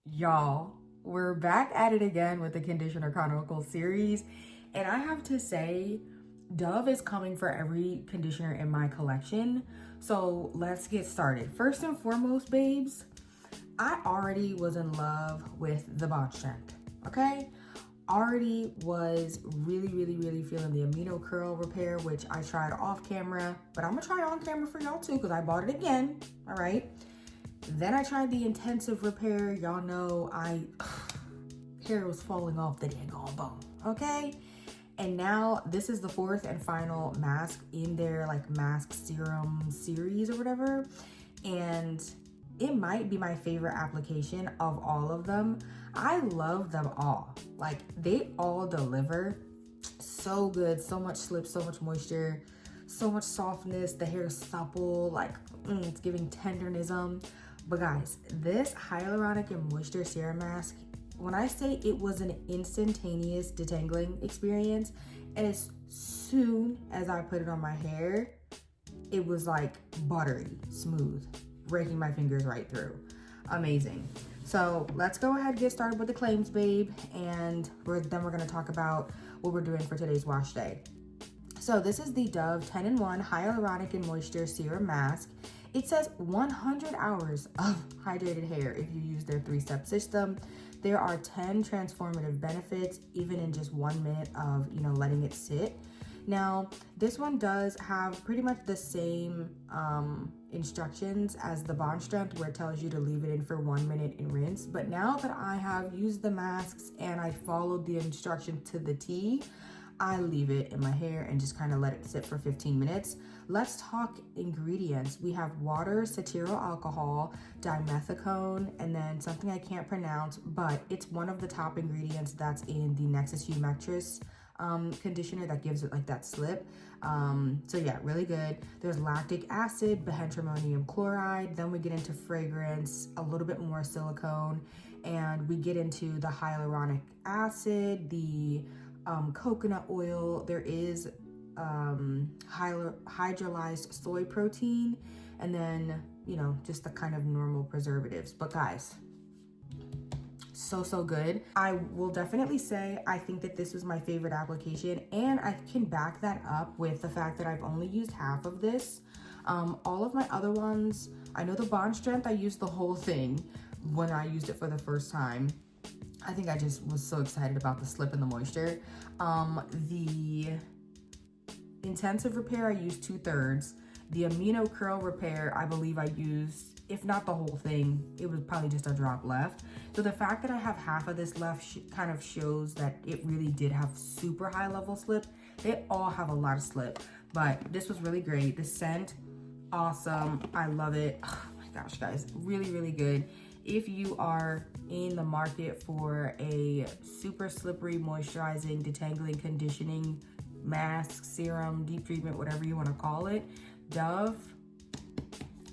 Y'all, we're back at it again with the Conditioner Chronicles series. And I have to say, Dove is coming for every conditioner in my collection. So let's get started. First and foremost, babes, I already was in love with the Bond Strength, okay? Already was really feeling the amino curl repair, which I tried off camera, but I'm gonna try it on camera for y'all too, because I bought it again, all right? Then I tried the intensive repair. Y'all know hair was falling off the dang bone, okay? And now this is the fourth and final mask in their like mask serum series or whatever. And it might be my favorite application of all of them. I love them all. Like they all deliver so good, so much slip, so much moisture, so much softness. The hair is supple, like it's giving tenderism. But guys, this Hyaluronic and Moisture Serum Mask, when I say it was an instantaneous detangling experience, and as soon as I put it on my hair, it was like buttery, smooth, raking my fingers right through. Amazing. So let's go ahead and get started with the claims, babe, and then we're gonna talk about what we're doing for today's wash day. So this is the Dove 10-in-1 Hyaluronic and Moisture Serum Mask. It says 100 hours of hydrated hair if you use their 3-step system. There are 10 transformative benefits, even in just 1 minute of, letting it sit. Now, this one does have pretty much the same instructions as the Bond Strength, where it tells you to leave it in for 1 minute and rinse. But now that I have used the masks and I followed the instruction to the T, I leave it in my hair and just kind of let it sit for 15 minutes. Let's talk ingredients. We have water, cetyl alcohol, dimethicone, and then something I can't pronounce, but it's one of the top ingredients that's in the Nexus Humectress conditioner that gives it like that slip. So yeah, really good. There's lactic acid, bihydramonium chloride. Then we get into fragrance, a little bit more silicone, and we get into the hyaluronic acid, the coconut oil. There is hydrolyzed soy protein, and then just the kind of normal preservatives. But guys, so good. I will definitely say I think that this was my favorite application, and I can back that up with the fact that I've only used half of this. All of my other ones, I know the Bond Strength, I used the whole thing when I used it for the first time. I think I just was so excited about the slip and the moisture. The intensive repair, I used 2/3. The amino curl repair, I believe I used, if not the whole thing, it was probably just a drop left. So the fact that I have half of this left kind of shows that it really did have super high level slip. They all have a lot of slip, but this was really great. The scent, awesome. I love it. Oh my gosh, guys, really good. If you are in the market for a super slippery, moisturizing, detangling, conditioning mask, serum, deep treatment, whatever you want to call it, Dove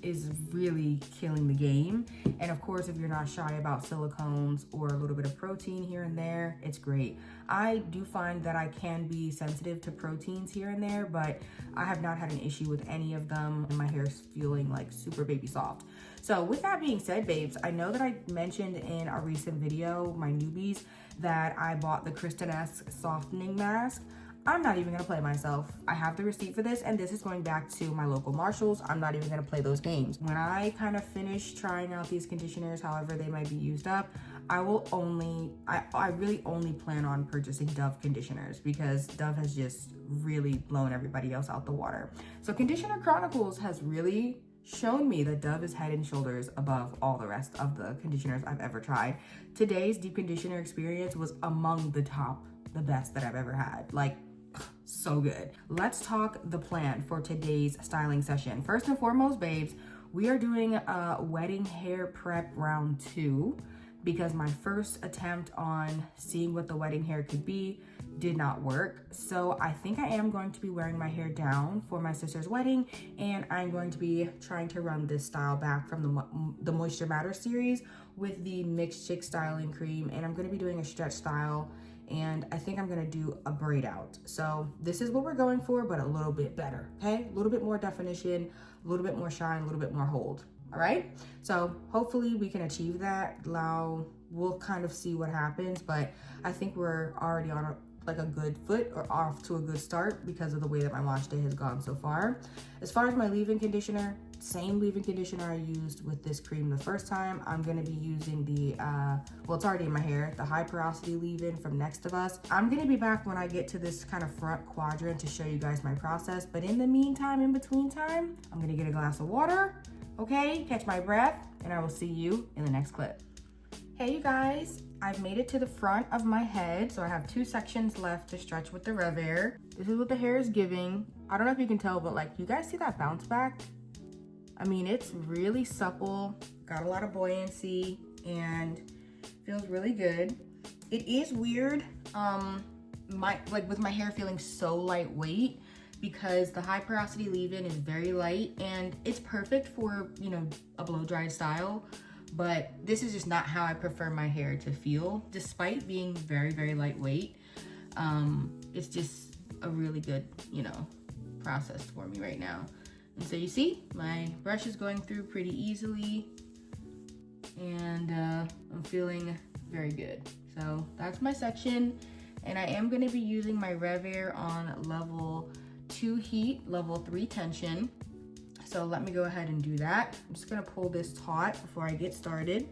is really killing the game. And of course, if you're not shy about silicones or a little bit of protein here and there, it's great. I do find that I can be sensitive to proteins here and there, but I have not had an issue with any of them, and my hair is feeling like super baby soft. So with that being said, babes, I know that I mentioned in a recent video, my newbies, that I bought the Kristen-esque softening mask. I'm not even gonna play myself. I have the receipt for this, and this is going back to my local Marshalls. I'm not even gonna play those games. When I kind of finish trying out these conditioners, however they might be used up, I really only plan on purchasing Dove conditioners, because Dove has just really blown everybody else out the water. So Conditioner Chronicles has really shown me that Dove is head and shoulders above all the rest of the conditioners I've ever tried. Today's deep conditioner experience was among the best that I've ever had. Like, so good. Let's talk the plan for today's styling session. First and foremost, babes, we are doing a wedding hair prep round 2, because my first attempt on seeing what the wedding hair could be did not work. So I think I am going to be wearing my hair down for my sister's wedding, and I'm going to be trying to run this style back from the Moisture Matter series with the Mixed Chick styling cream, and I'm going to be doing a stretch style, and I think I'm gonna do a braid out. So this is what we're going for, but a little bit better, okay? A little bit more definition, a little bit more shine, a little bit more hold. all right? So hopefully we can achieve that. We'll kind of see what happens, but I think we're already on a good foot, or off to a good start, because of the way that my wash day has gone so far. As far as my leave-in conditioner, same leave-in conditioner I used with this cream the first time. I'm gonna be using the, well, it's already in my hair, the High Porosity leave-in from Next of Us. I'm gonna be back when I get to this kind of front quadrant to show you guys my process. But in the meantime, in between time, I'm gonna get a glass of water, okay, catch my breath, and I will see you in the next clip. Hey you guys, I've made it to the front of my head, so I have 2 sections left to stretch with the Rev Air. This is what the hair is giving. I don't know if you can tell, but like, you guys see that bounce back? I mean, it's really supple, got a lot of buoyancy, and feels really good. It is weird, with my hair feeling so lightweight, because the High Porosity leave-in is very light, and it's perfect for, you know, a blow dry style. But this is just not how I prefer my hair to feel, despite being very, very lightweight. It's just a really good, you know, process for me right now. And so you see, my brush is going through pretty easily, and I'm feeling very good. So that's my section, and I am gonna be using my Rev Air on level 2 heat, level 3 tension. So let me go ahead and do that. I'm just gonna pull this taut before I get started.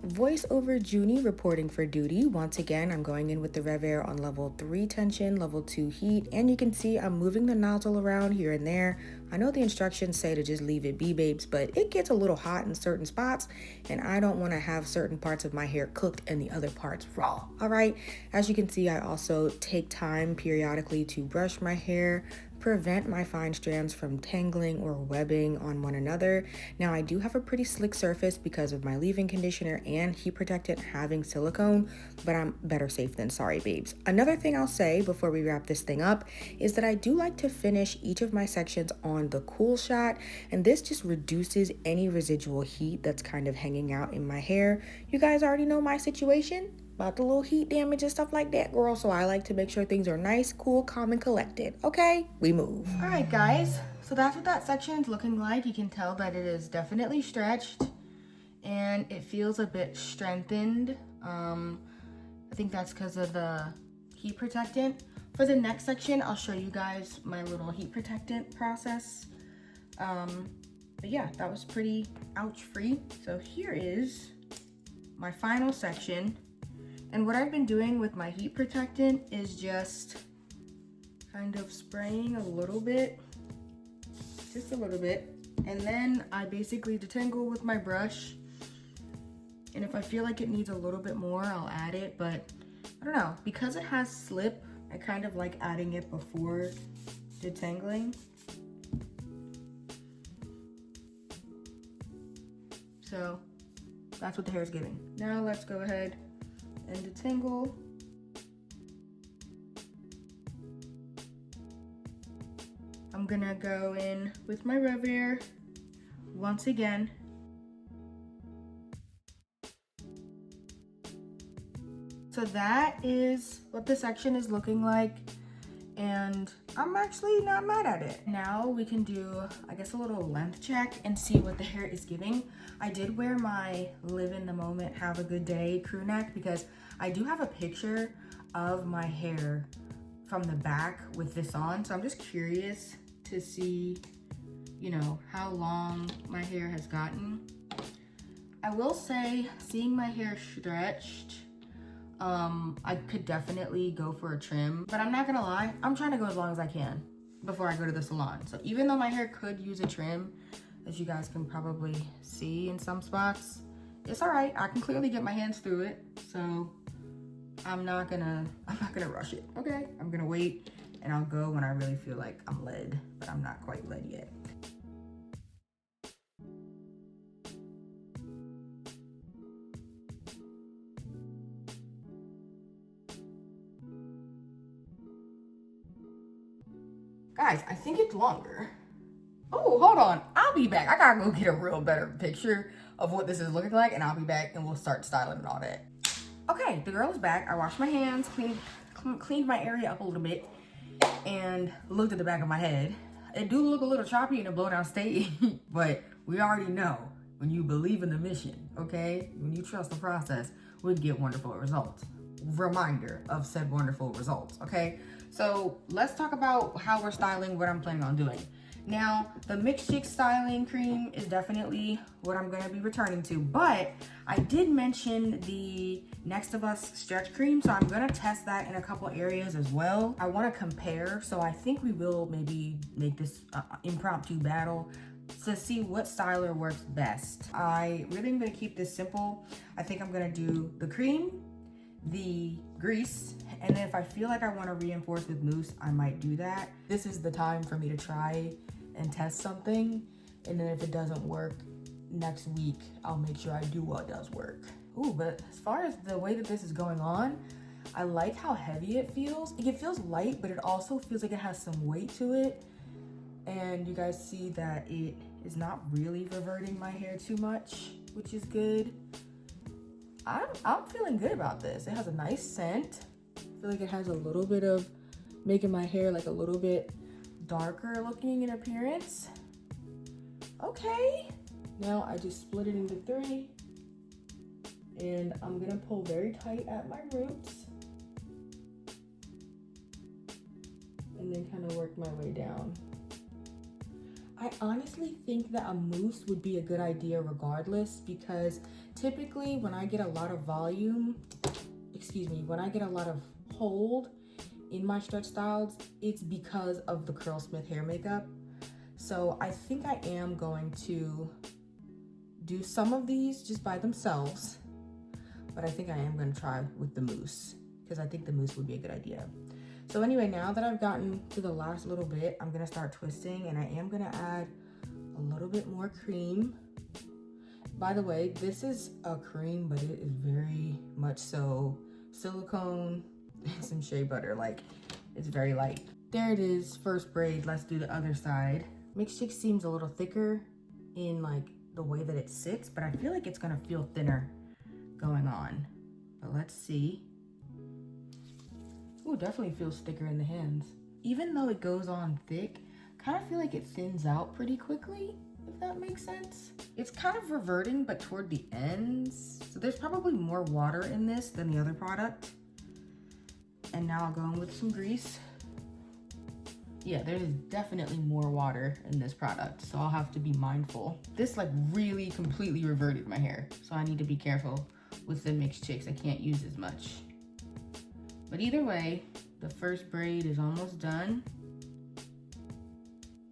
Voiceover Junie reporting for duty. Once again, I'm going in with the Rev Air on level 3 tension, level 2 heat, and you can see I'm moving the nozzle around here and there. I know the instructions say to just leave it be, babes, but it gets a little hot in certain spots, and I don't want to have certain parts of my hair cooked and the other parts raw. All right, as you can see, I also take time periodically to brush my hair, prevent my fine strands from tangling or webbing on one another. Now, I do have a pretty slick surface because of my leave-in conditioner and heat protectant having silicone, but I'm better safe than sorry, babes. Another thing I'll say before we wrap this thing up is that I do like to finish each of my sections on the cool shot, and this just reduces any residual heat that's kind of hanging out in my hair. You guys already know my situation about the little heat damage and stuff like that, girl. So I like to make sure things are nice, cool, calm, and collected. Okay, we move. All right, guys. So that's what that section is looking like. You can tell that it is definitely stretched, and it feels a bit strengthened. I think that's because of the heat protectant. For the next section, I'll show you guys my little heat protectant process. But yeah, that was pretty ouch-free. So here is my final section. And what I've been doing with my heat protectant is just kind of spraying a little bit, just a little bit. And then I basically detangle with my brush. And if I feel like it needs a little bit more, I'll add it. But I don't know, because it has slip, I kind of like adding it before detangling. So that's what the hair is giving. Now let's go ahead and detangle. I'm gonna go in with my Rev Air once again. So that is what the section is looking like, and I'm actually not mad at it. Now we can do, I guess, a little length check and see what the hair is giving. I did wear my Live in the Moment, Have a Good Day crew neck because I do have a picture of my hair from the back with this on. So I'm just curious to see, you know, how long my hair has gotten. I will say, seeing my hair stretched, I could definitely go for a trim, but I'm not gonna lie, I'm trying to go as long as I can before I go to the salon. So even though my hair could use a trim, as you guys can probably see in some spots, it's all right. I can clearly get my hands through it. So I'm not gonna rush it, okay? I'm gonna wait, and I'll go when I really feel like I'm led, but I'm not quite led yet. Guys, I think it's longer. Oh, hold on. I'll be back. I gotta go get a real better picture of what this is looking like, and I'll be back and we'll start styling and all that. Okay, the girl is back. I washed my hands, cleaned my area up a little bit, and looked at the back of my head. It do look a little choppy in a blow down state, but we already know when you believe in the mission, okay? When you trust the process, we get wonderful results. Reminder of said wonderful results, okay? So let's talk about how we're styling, what I'm planning on doing. Now, the Mixed Chicks styling cream is definitely what I'm gonna be returning to, but I did mention the Next of Us stretch cream, so I'm gonna test that in a couple areas as well. I wanna compare, so I think we will maybe make this impromptu battle to see what styler works best. I really am gonna keep this simple. I think I'm gonna do the cream, the grease, and then if I feel like I want to reinforce with mousse, I might do that. This is the time for me to try and test something, and then if it doesn't work next week, I'll make sure I do what does work. Ooh, but as far as the way that this is going on, I like how heavy it feels. It feels light, but it also feels like it has some weight to it. And you guys see that it is not really reverting my hair too much, which is good. I'm feeling good about this. It has a nice scent. I feel like it has a little bit of making my hair like a little bit darker looking in appearance. Okay. Now I just split it into 3. And I'm gonna pull very tight at my roots. And then kind of work my way down. I honestly think that a mousse would be a good idea regardless, because typically when I get a lot of volume, when I get a lot of hold in my stretch styles, it's because of the Curlsmith hair makeup. So I think I am going to do some of these just by themselves, but I think I am going to try with the mousse because I think the mousse would be a good idea. So anyway, now that I've gotten to the last little bit, I'm gonna start twisting, and I am gonna add a little bit more cream. By the way, this is a cream, but it is very much so silicone and some shea butter. Like, it's very light. There it is, first braid. Let's do the other side. Mixed Chicks seems a little thicker in like the way that it sits, but I feel like it's gonna feel thinner going on. But let's see. Ooh, definitely feels thicker in the hands. Even though it goes on thick, kind of feel like it thins out pretty quickly, if that makes sense. It's kind of reverting, but toward the ends. So there's probably more water in this than the other product. And now I'll go in with some grease. Yeah, there's definitely more water in this product, so I'll have to be mindful. This like really completely reverted my hair, so I need to be careful with the Mixed Chicks. I can't use as much. But either way, the first braid is almost done.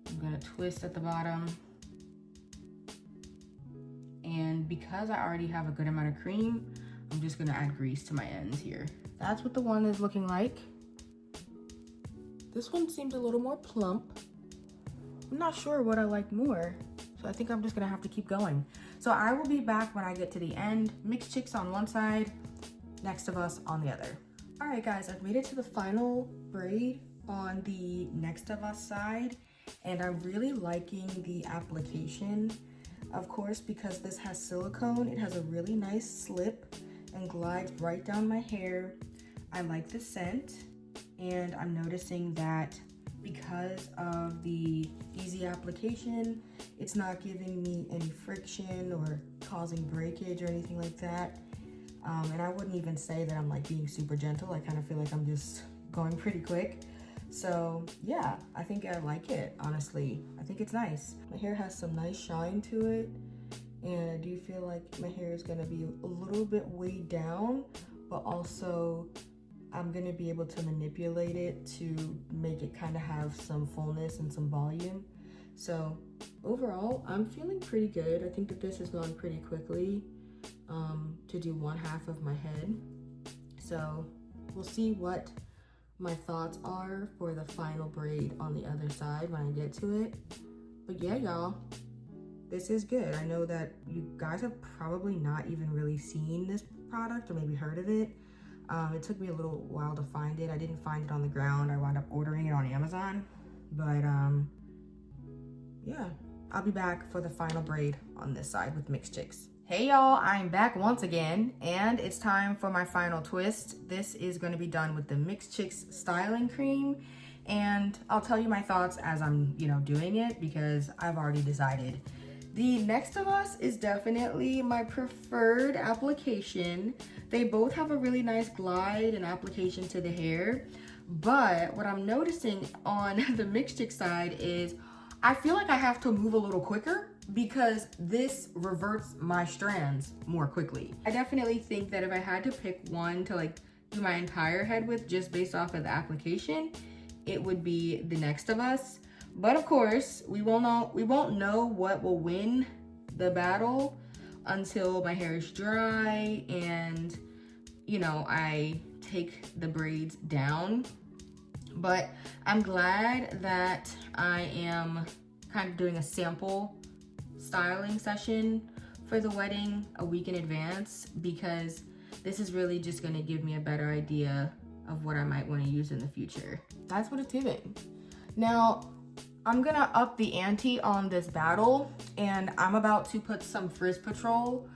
I'm gonna twist at the bottom. And because I already have a good amount of cream, I'm just gonna add grease to my ends here. That's what the one is looking like. This one seems a little more plump. I'm not sure what I like more, so I think I'm just gonna have to keep going. So I will be back when I get to the end. Mixed Chicks on one side, Next of Us on the other. All right, guys, I've made it to the final braid on the Next of Us side, and I'm really liking the application, of course, because this has silicone. It has a really nice slip and glides right down my hair. I like the scent, and I'm noticing that because of the easy application, it's not giving me any friction or causing breakage or anything like that. And I wouldn't even say that I'm like being super gentle. I kind of feel like I'm just going pretty quick. So yeah, I think I like it, honestly. I think it's nice. My hair has some nice shine to it. And I do feel like my hair is gonna be a little bit weighed down, but also I'm gonna be able to manipulate it to make it kind of have some fullness and some volume. So overall, I'm feeling pretty good. I think that this has gone pretty quickly. To do one half of my head. So we'll see what my thoughts are for the final braid on the other side when I get to it. But yeah, y'all, this is good. I know that you guys have probably not even really seen this product or maybe heard of it. It took me a little while to find it. I didn't find it on the ground. I wound up ordering it on Amazon. But yeah, I'll be back for the final braid on this side with Mixed Chicks. Hey y'all, I'm back once again, and it's time for my final twist. This is going to be done with the Mixed Chicks styling cream, and I'll tell you my thoughts as I'm, doing it, because I've already decided The Next of Us is definitely my preferred application. They both have a really nice glide and application to the hair. But what I'm noticing on the mixed chick side is I feel like I have to move a little quicker because this reverts my strands more quickly. I definitely think that if I had to pick one to like do my entire head with just based off of the application, it would be The Next of Us. But of course, we won't know what will win the battle until my hair is dry and, you know, I take the braids down. But I'm glad that I am kind of doing a sample styling session for the wedding a week in advance, because this is really just gonna give me a better idea of what I might want to use in the future. That's what it's giving. Now, I'm gonna up the ante on this battle, and I'm about to put some Frizz Patrol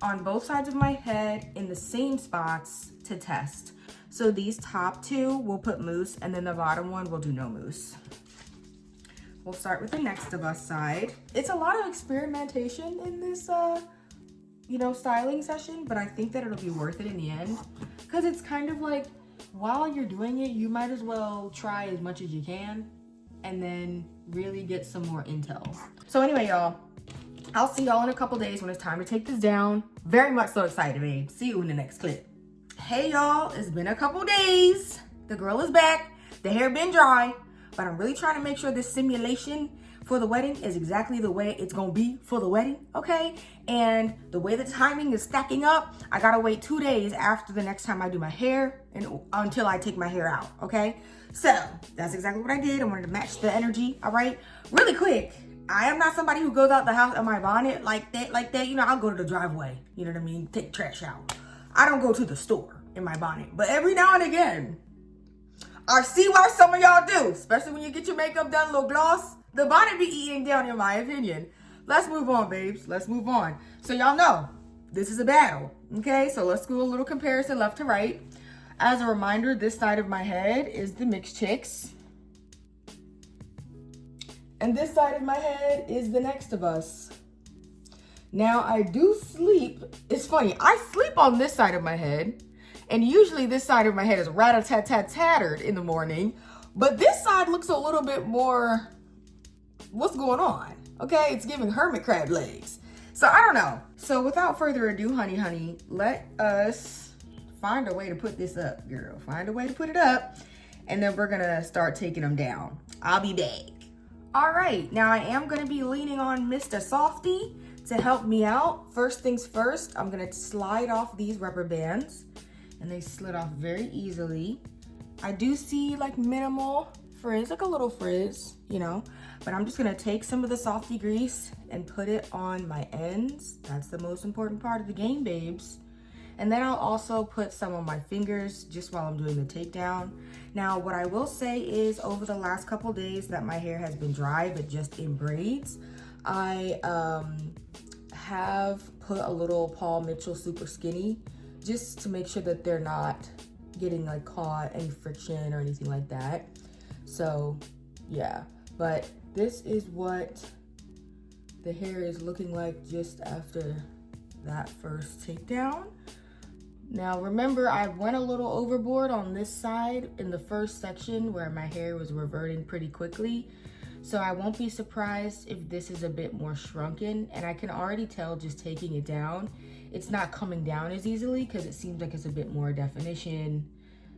on both sides of my head in the same spots to test. So these top two will put mousse, and then the bottom one will do no mousse. We'll start with the Next of Us side. It's a lot of experimentation in this, you know, styling session, but I think that it'll be worth it in the end, because it's kind of like, while you're doing it, you might as well try as much as you can and then really get some more intel. So anyway, y'all, I'll see y'all in a couple days when it's time to take this down. Very much so excited, babe. See you in the next clip. Hey y'all, it's been a couple days. The girl is back. The hair been dry, but I'm really trying to make sure this simulation for the wedding is exactly the way it's gonna be for the wedding, okay? And the way the timing is stacking up, I gotta wait 2 days after the next time I do my hair and until I take my hair out, okay? So that's exactly what I did. I wanted to match the energy, all right? Really quick, I am not somebody who goes out the house in my bonnet like that. You know, I'll go to the driveway, you know what I mean? Take the trash out. I don't go to the store in my bonnet, but every now and again, I see why some of y'all do, especially when you get your makeup done, a little gloss. The bonnet be eating down, in my opinion. Let's move on, babes. Let's move on. So y'all know, this is a battle, okay? So let's do a little comparison left to right. As a reminder, this side of my head is the mixed chicks. And this side of my head is the Next of Us. Now, I do sleep. It's funny, I sleep on this side of my head. And usually this side of my head is rat-a-tat-tat-tattered in the morning. But this side looks a little bit more, what's going on? Okay, it's giving hermit crab legs. So I don't know. So without further ado, honey, let us find a way to put this up, girl. Find a way to put it up. And then we're gonna start taking them down. I'll be back. All right, now I am gonna be leaning on Mr. Softy to help me out. First things first, I'm gonna slide off these rubber bands, and they slid off very easily. I do see like minimal frizz, like a little frizz, you know, but I'm just gonna take some of the Softy grease and put it on my ends. That's the most important part of the game, babes. And then I'll also put some on my fingers just while I'm doing the takedown. Now, what I will say is over the last couple days that my hair has been dry, but just in braids, I have put a little Paul Mitchell Super Skinny just to make sure that they're not getting like caught, any friction or anything like that. So yeah, but this is what the hair is looking like just after that first takedown. Now remember, I went a little overboard on this side in the first section where my hair was reverting pretty quickly. So I won't be surprised if this is a bit more shrunken, and I can already tell just taking it down, it's not coming down as easily because it seems like it's a bit more definition,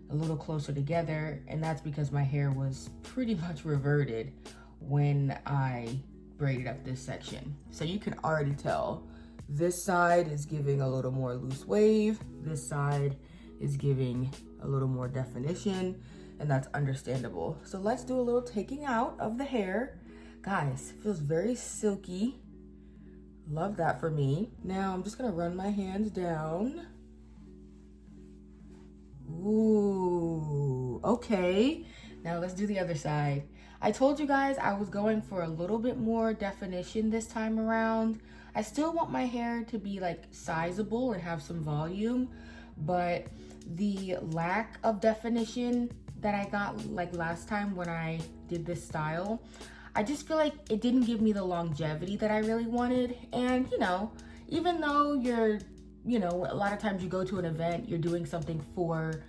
a little closer together, and that's because my hair was pretty much reverted when I braided up this section. So you can already tell this side is giving a little more loose wave, this side is giving a little more definition, and that's understandable. So let's do a little taking out of the hair. Guys, it feels very silky. Love that for me. Now I'm just gonna run my hands down. Ooh, okay. Now let's do the other side. I told you guys I was going for a little bit more definition this time around. I still want my hair to be like sizable and have some volume, but the lack of definition that I got like last time when I did this style, I just feel like it didn't give me the longevity that I really wanted. And, you know, even though you're, you know, a lot of times you go to an event, you're doing something for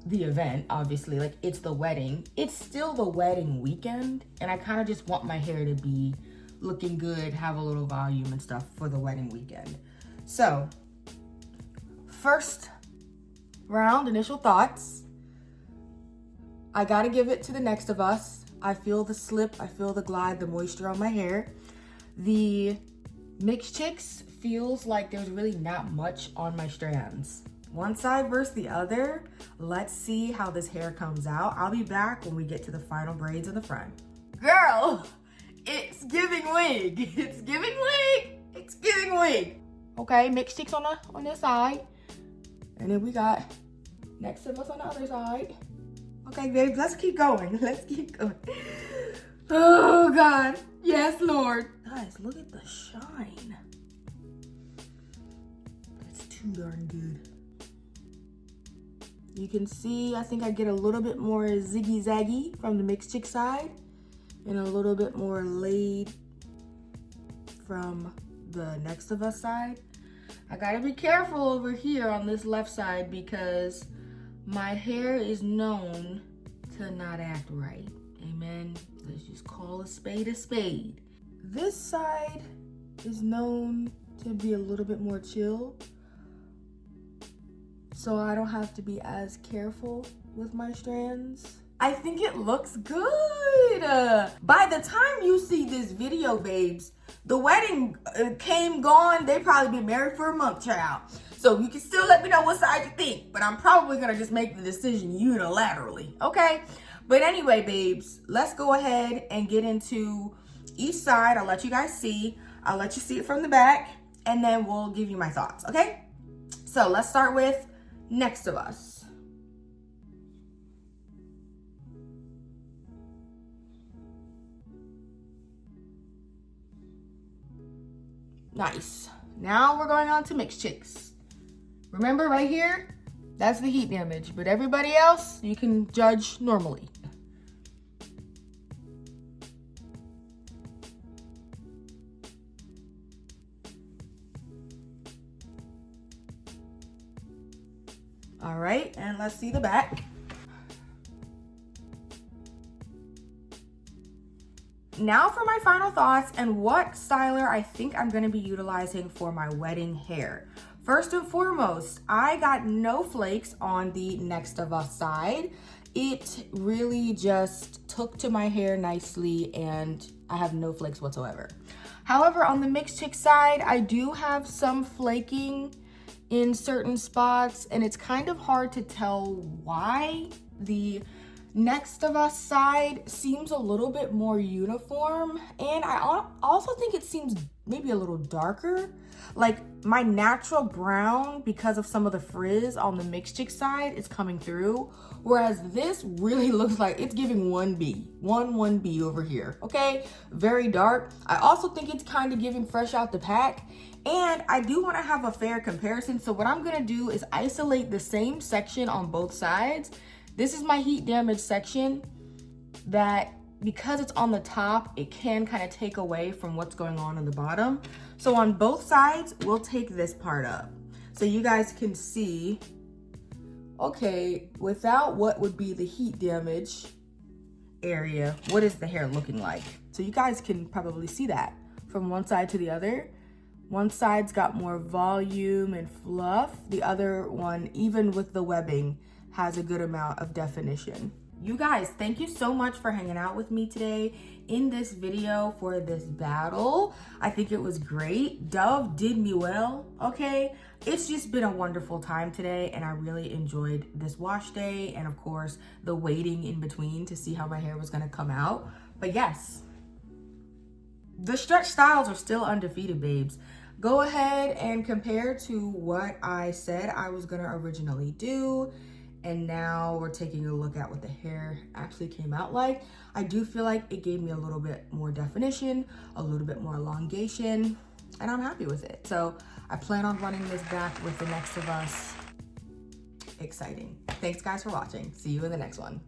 the event, obviously, like it's the wedding. It's still the wedding weekend. And I kind of just want my hair to be looking good, have a little volume and stuff for the wedding weekend. So, first round, initial thoughts. I gotta give it to the Next of Us. I feel the slip, I feel the glide, the moisture on my hair. The Mixed Chicks feels like there's really not much on my strands. One side versus the other. Let's see how this hair comes out. I'll be back when we get to the final braids in the front. Girl, it's giving wig. It's giving wig. It's giving wig. Okay, Mixed Chicks on this side. And then we got Next of Us on the other side. Okay, babe, let's keep going. Let's keep going. Oh, God. Yes, Lord. Guys, look at the shine. It's too darn good. You can see, I think I get a little bit more ziggy-zaggy from the Mixed Chick side and a little bit more laid from the Next of Us side. I gotta be careful over here on this left side because my hair is known to not act right. Amen. Let's just call a spade a spade. This side is known to be a little bit more chill, so I don't have to be as careful with my strands. I think it looks good. By the time you see this video, babes, the wedding came gone. They probably been married for a month, child. So you can still let me know what side you think, but I'm probably gonna just make the decision unilaterally, okay? But anyway, babes, let's go ahead and get into each side. I'll let you guys see. I'll let you see it from the back, and then we'll give you my thoughts, okay? So let's start with Next of Us. Nice. Now we're going on to Mixed Chicks. Remember right here, that's the heat damage, but everybody else, you can judge normally. All right, and let's see the back. Now for my final thoughts and what styler I think I'm gonna be utilizing for my wedding hair. First and foremost, I got no flakes on the Next of Us side. It really just took to my hair nicely and I have no flakes whatsoever. However, on the Mixed Chick side, I do have some flaking in certain spots and it's kind of hard to tell why. The Next of Us side seems a little bit more uniform and I also think it seems maybe a little darker. Like my natural brown, because of some of the frizz on the Mixed Chick side, is coming through, whereas this really looks like it's giving 1B, 1B over here, okay? Very dark. I also think it's kind of giving fresh out the pack, and I do want to have a fair comparison, so what I'm gonna do is isolate the same section on both sides. This is my heat damage section that, because it's on the top, it can kind of take away from what's going on the bottom. So on both sides, we'll take this part up so you guys can see, okay, without what would be the heat damage area, what is the hair looking like? So you guys can probably see that from one side to the other. One side's got more volume and fluff. The other one, even with the webbing, has a good amount of definition. You guys, thank you so much for hanging out with me today in this video for this battle. I think it was great. Dove did me well, okay? It's just been a wonderful time today and I really enjoyed this wash day and of course the waiting in between to see how my hair was gonna come out. But yes, the stretch styles are still undefeated, babes. Go ahead and compare to what I said I was gonna originally do. And now we're taking a look at what the hair actually came out like. I do feel like it gave me a little bit more definition, a little bit more elongation, and I'm happy with it. So I plan on running this back with the Next of Us. Exciting. Thanks guys for watching. See you in the next one.